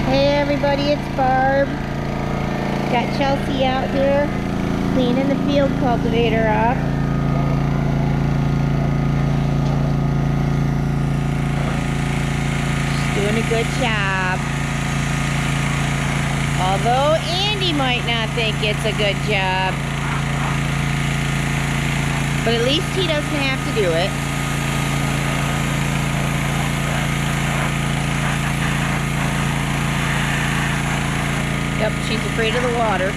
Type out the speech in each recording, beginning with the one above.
Hey everybody, it's Barb. Got Chelsea out here cleaning the field cultivator off. She's doing a good job. Although Andy might not think it's a good job. But at least he doesn't have to do it. Yep, she's afraid of the water.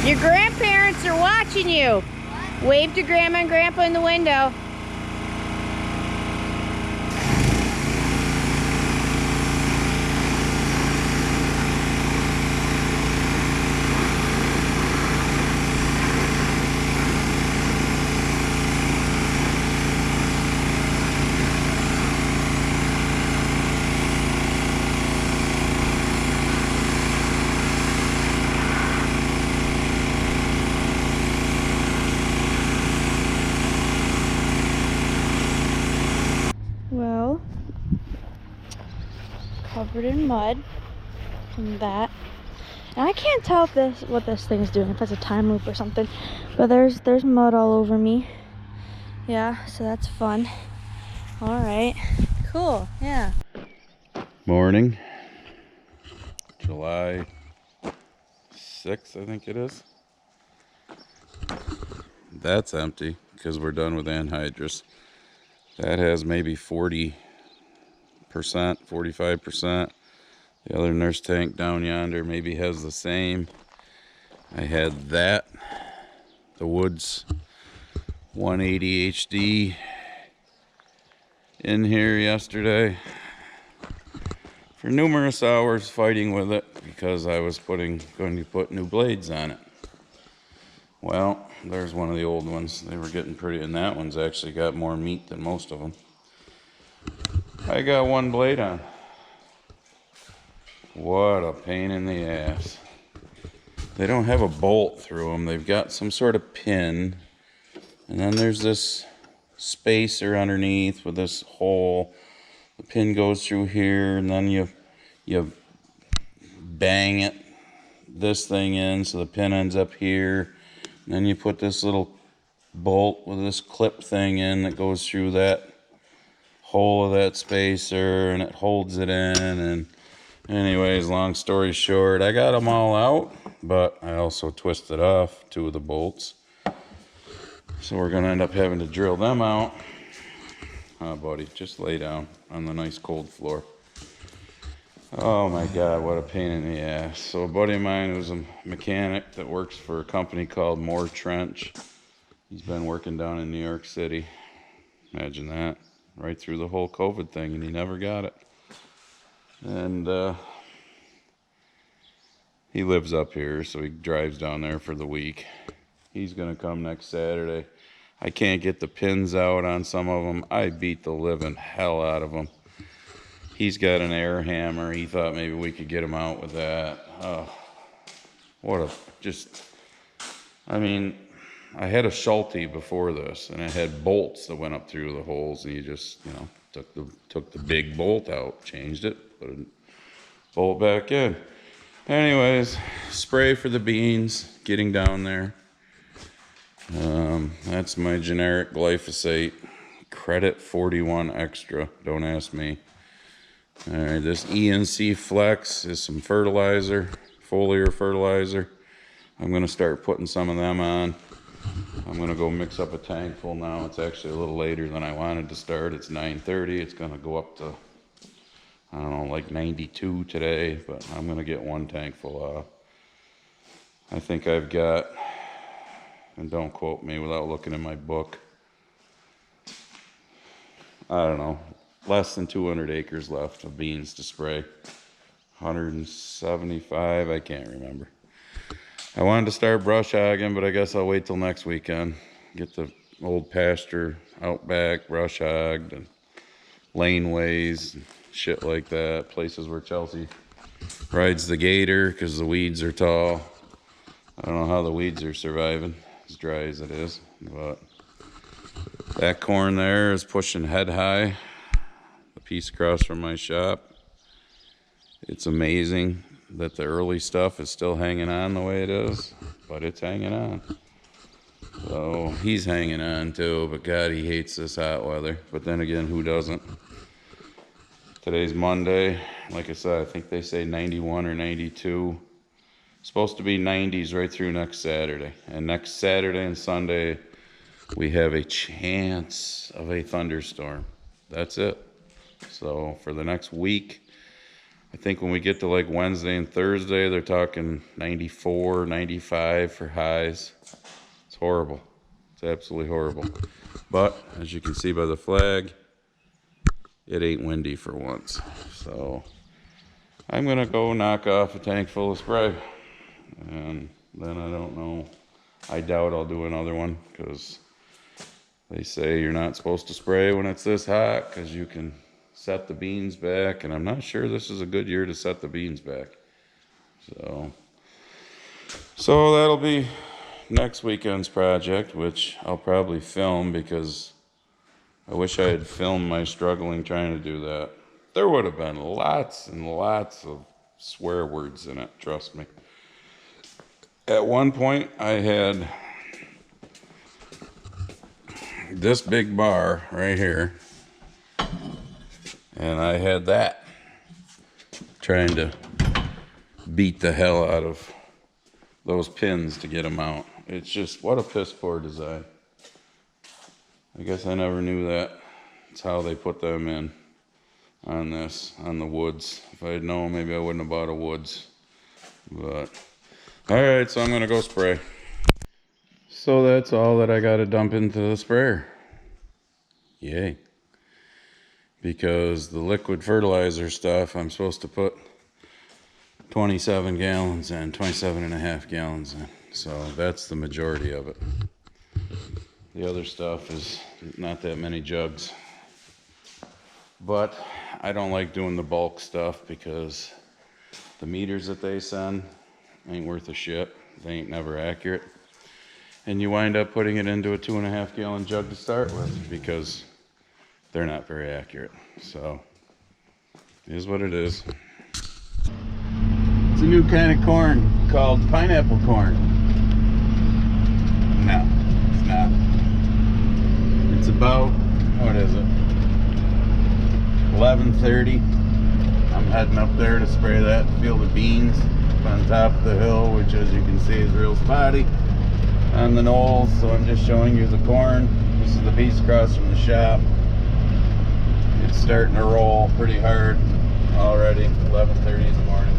Your grandparents are watching you. What? Wave to Grandma and Grandpa in the window. Well, covered in mud from that. And I can't tell if what this thing's doing, if it's a time loop or something. But there's mud all over me. Yeah, so that's fun. Alright. Cool, yeah. Morning. July 6th, I think it is. That's empty because we're done with anhydrous. That has maybe 40%, 45%. The other nurse tank down yonder maybe has the same. I had that, the Woods 180 HD in here yesterday for numerous hours fighting with it because I was going to put new blades on it. Well, there's one of the old ones. They were getting pretty, and that one's actually got more meat than most of them. I got one blade on. What a pain in the ass. They don't have a bolt through them. They've got some sort of pin, and then there's this spacer underneath with this hole. The pin goes through here, and then you bang this thing in so the pin ends up here. And then you put this little bolt with this clip thing in that goes through that hole of that spacer, and it holds it in. And anyways, long story short, I got them all out, but I also twisted off 2 of the bolts. So we're going to end up having to drill them out. Oh, buddy, just lay down on the nice cold floor. Oh my God, what a pain in the ass. So a buddy of mine who's a mechanic that works for a company called Moore Trench. He's been working down in New York City. Imagine that. Right through the whole COVID thing, and he never got it. And he lives up here, so he drives down there for the week. He's going to come next Saturday. I can't get the pins out on some of them. I beat the living hell out of them. He's got an air hammer. He thought maybe we could get him out with that. Oh, what a just, I mean, I had a Schulte before this, and it had bolts that went up through the holes, and you just, you know, took the big bolt out, changed it, put a bolt back in. Anyways, spray for the beans, getting down there. That's my generic glyphosate, Credit 41 Extra, don't ask me. All right, this ENC Flex is some fertilizer, foliar fertilizer. I'm gonna start putting some of them on. I'm gonna go mix up a tank full now. It's actually a little later than I wanted to start. It's 9:30, it's gonna go up to, I don't know, like 92 today, but I'm gonna get one tank full off. I think I've got, and don't quote me without looking in my book, I don't know, less than 200 acres left of beans to spray. 175, I can't remember. I wanted to start brush hogging, but I guess I'll wait till next weekend. Get the old pasture out back brush hogged, and laneways and shit like that. Places where Chelsea rides the gator because the weeds are tall. I don't know how the weeds are surviving, as dry as it is, but that corn there is pushing head high. The piece across from my shop. It's amazing that the early stuff is still hanging on the way it is, but it's hanging on. So he's hanging on too, but God, he hates this hot weather. But then again, who doesn't? Today's Monday. Like I said, I think they say 91 or 92. Supposed to be 90s right through next Saturday. And next Saturday and Sunday, we have a chance of a thunderstorm. That's it. So for the next week, I think when we get to like Wednesday and Thursday, they're talking 94, 95 for highs. It's horrible. It's absolutely horrible. But as you can see by the flag, it ain't windy for once. So I'm gonna go knock off a tank full of spray. And then I don't know. I doubt I'll do another one because they say you're not supposed to spray when it's this hot because you can set the beans back, and I'm not sure this is a good year to set the beans back. So that'll be next weekend's project, which I'll probably film because I wish I had filmed my struggling trying to do that. There would have been lots and lots of swear words in it, trust me. At one point, I had this big bar right here, and I had that, trying to beat the hell out of those pins to get them out. It's just, what a piss poor design. I guess I never knew that. It's how they put them in on this, on the woods. If I had known, maybe I wouldn't have bought a woods. But alright, so I'm gonna go spray. So that's all that I gotta dump into the sprayer. Yay. Because the liquid fertilizer stuff, I'm supposed to put 27 gallons in, 27 and a half gallons in. So that's the majority of it. The other stuff is not that many jugs. But I don't like doing the bulk stuff because the meters that they send ain't worth a shit. They ain't never accurate. And you wind up putting it into a 2.5 gallon jug to start with because they're not very accurate. So it is what it is. It's a new kind of corn called pineapple corn. No, it's not. It's about, what is it? 11:30. I'm heading up there to spray that field of beans on top of the hill, which as you can see is real spotty on the knolls. So I'm just showing you the corn. This is the piece across from the shop. It's starting to roll pretty hard already, 11:30 in the morning.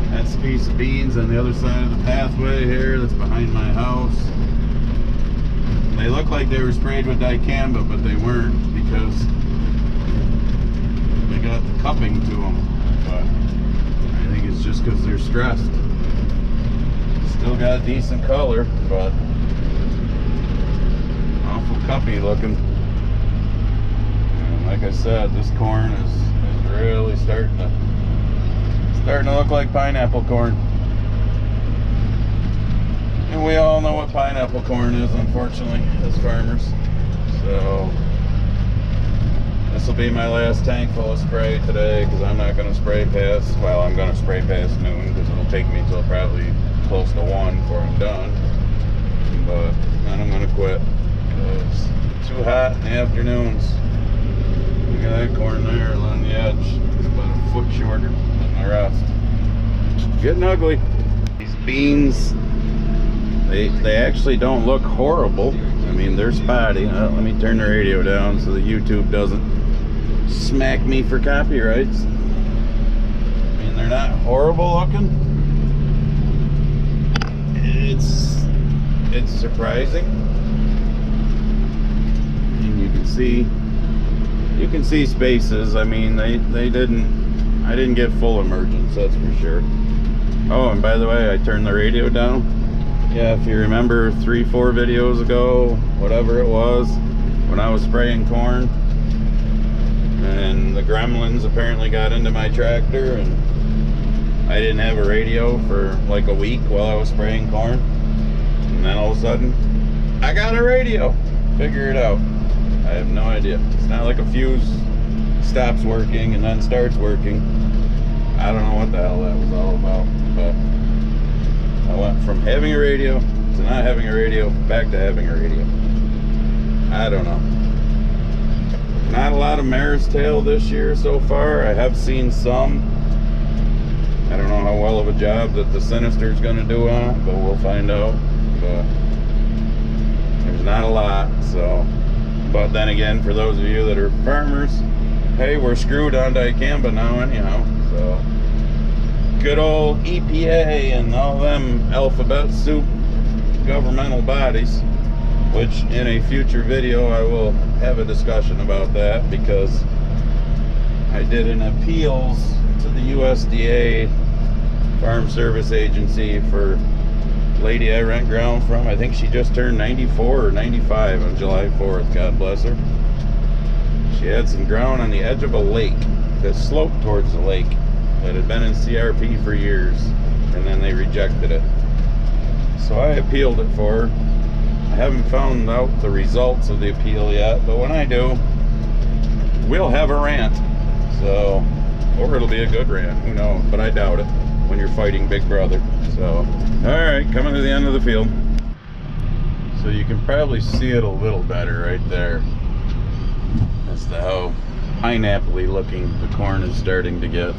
That's a piece of beans on the other side of the pathway here that's behind my house. They look like they were sprayed with dicamba, but they weren't because they got the cupping to them. But I think it's just because they're stressed. Still got a decent color, but cuppy looking. And like I said, this corn is really starting to look like pineapple corn. And we all know what pineapple corn is, unfortunately, as farmers. So this will be my last tank full of spray today, because I'm not going to spray past, well, I'm going to spray past noon, because it'll take me till probably close to 1 before I'm done. But then I'm going to quit, because it's too hot in the afternoons. Look at that corn there along the edge. It's about a foot shorter than the rest. Getting ugly. These beans, they actually don't look horrible. I mean, they're spotty. Let me turn the radio down so that YouTube doesn't smack me for copyrights. I mean, they're not horrible looking. It's surprising. And you can see spaces. I mean, I didn't get full emergence, that's for sure. Oh, and by the way, I turned the radio down. Yeah, if you remember 3-4 videos ago, whatever it was, when I was spraying corn, and the gremlins apparently got into my tractor, and I didn't have a radio for like a week while I was spraying corn, and then all of a sudden, I got a radio. Figure it out. I have no idea. It's not like a fuse stops working and then starts working. I don't know what the hell that was all about, but I went from having a radio to not having a radio, back to having a radio. I don't know. Not a lot of mare's tail this year so far. I have seen some. I don't know how well of a job that the Sinister's going to do on it, but we'll find out. But there's not a lot, so. But then again, for those of you that are farmers, hey, we're screwed on dicamba now anyhow, so. Good old EPA and all them alphabet soup governmental bodies, which in a future video I will have a discussion about that, because I did an appeals to the USDA Farm Service Agency for lady I rent ground from. I think she just turned 94 or 95 on July 4th, God bless her. She had some ground on the edge of a lake that sloped towards the lake that had been in CRP for years, and then they rejected it. So I appealed it for her. I haven't found out the results of the appeal yet, but when I do, we'll have a rant. So, or it'll be a good rant, who knows, but I doubt it when you're fighting Big Brother. So, alright, coming to the end of the field. So you can probably see it a little better right there as to how pineapple-y looking the corn is starting to get.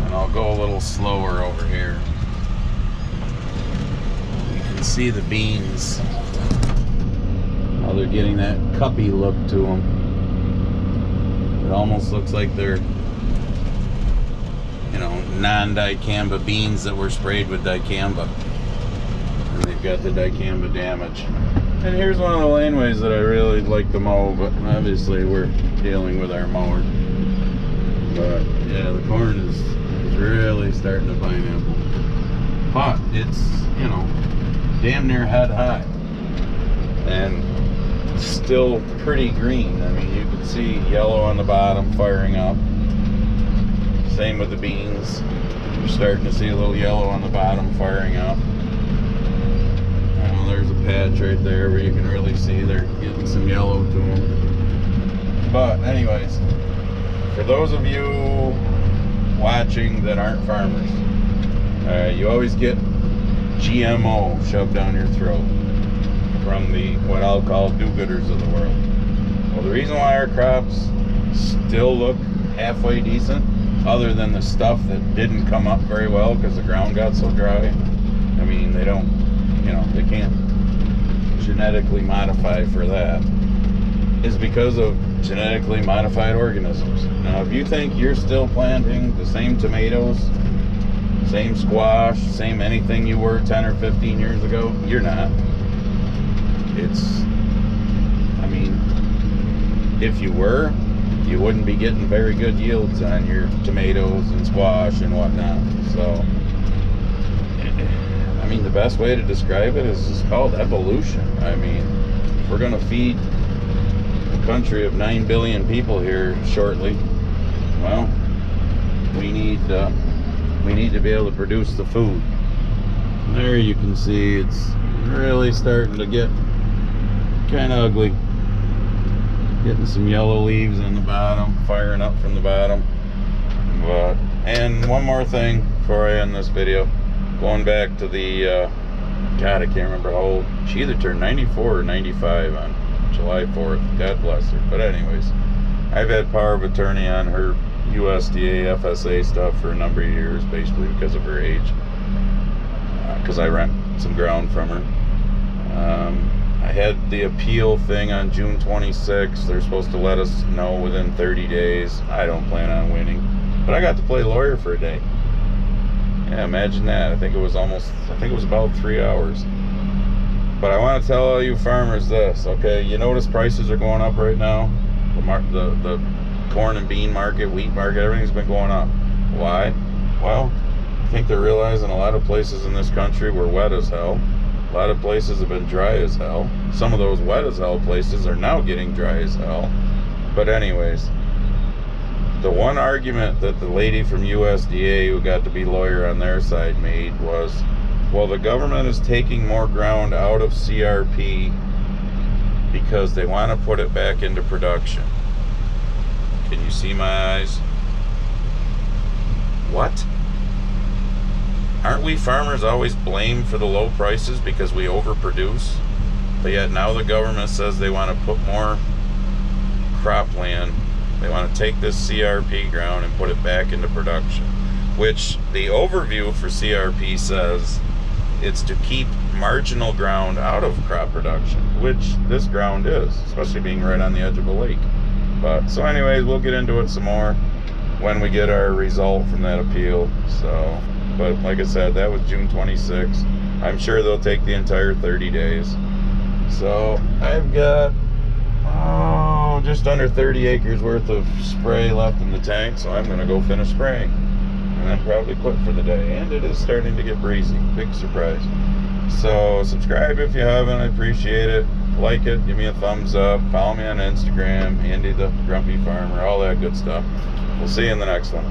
And I'll go a little slower over here. You can see the beans, how they're getting that cuppy look to them. It almost looks like they're, you know, non-dicamba beans that were sprayed with dicamba. And they've got the dicamba damage. And here's one of the laneways that I really like to mow, but obviously we're dealing with our mower. But yeah, the corn is really starting to pineapple. But it's, you know, damn near head high. And still pretty green. I mean, you can see yellow on the bottom firing up. Same with the beans. You're starting to see a little yellow on the bottom firing up. There's a patch right there where you can really see they're getting some yellow to them. But anyways, for those of you watching that aren't farmers, you always get GMO shoved down your throat from the what I'll call do-gooders of the world. Well, the reason why our crops still look halfway decent, other than the stuff that didn't come up very well because the ground got so dry, I mean, they don't, you know, they can't genetically modify for that, is because of genetically modified organisms. Now, if you think you're still planting the same tomatoes, same squash, same anything you were 10 or 15 years ago, you're not. It's, I mean, if you were, you wouldn't be getting very good yields on your tomatoes and squash and whatnot. So, I mean, the best way to describe it is it's called evolution. I mean, if we're going to feed a country of 9 billion people here shortly, well, we need to be able to produce the food. There you can see it's really starting to get kind of ugly. Getting some yellow leaves in the bottom, firing up from the bottom. But, and one more thing before I end this video, going back to the God, I can't remember how old she either turned, 94 or 95 on July 4th. God bless her. But anyways, I've had power of attorney on her USDA FSA stuff for a number of years, basically because of her age, because I rent some ground from her. I had the appeal thing on June 26th. They're supposed to let us know within 30 days. I don't plan on winning, but I got to play lawyer for a day. Yeah, imagine that. I think it was about 3 hours. But I want to tell all you farmers this, okay? You notice prices are going up right now. The corn and bean market, wheat market, everything's been going up. Why? Well, I think they're realizing a lot of places in this country were wet as hell. A lot of places have been dry as hell. Some of those wet as hell places are now getting dry as hell. But anyways, the one argument that the lady from USDA who got to be lawyer on their side made was, well, the government is taking more ground out of CRP because they want to put it back into production. Can you see my eyes? What? Aren't we farmers always blamed for the low prices because we overproduce? But yet now the government says they want to put more cropland. They want to take this CRP ground and put it back into production. Which the overview for CRP says it's to keep marginal ground out of crop production, which this ground is, especially being right on the edge of a lake. But so anyways, we'll get into it some more when we get our result from that appeal. So, but like I said, that was June 26th. I'm sure they'll take the entire 30 days. So I've got just under 30 acres worth of spray left in the tank, so I'm gonna go finish spraying and then probably quit for the day. And it is starting to get breezy. Big surprise. So subscribe if you haven't. I appreciate it. Like it, give me a thumbs up, follow me on Instagram, Andy the Grumpy Farmer, all that good stuff. We'll see you in the next one.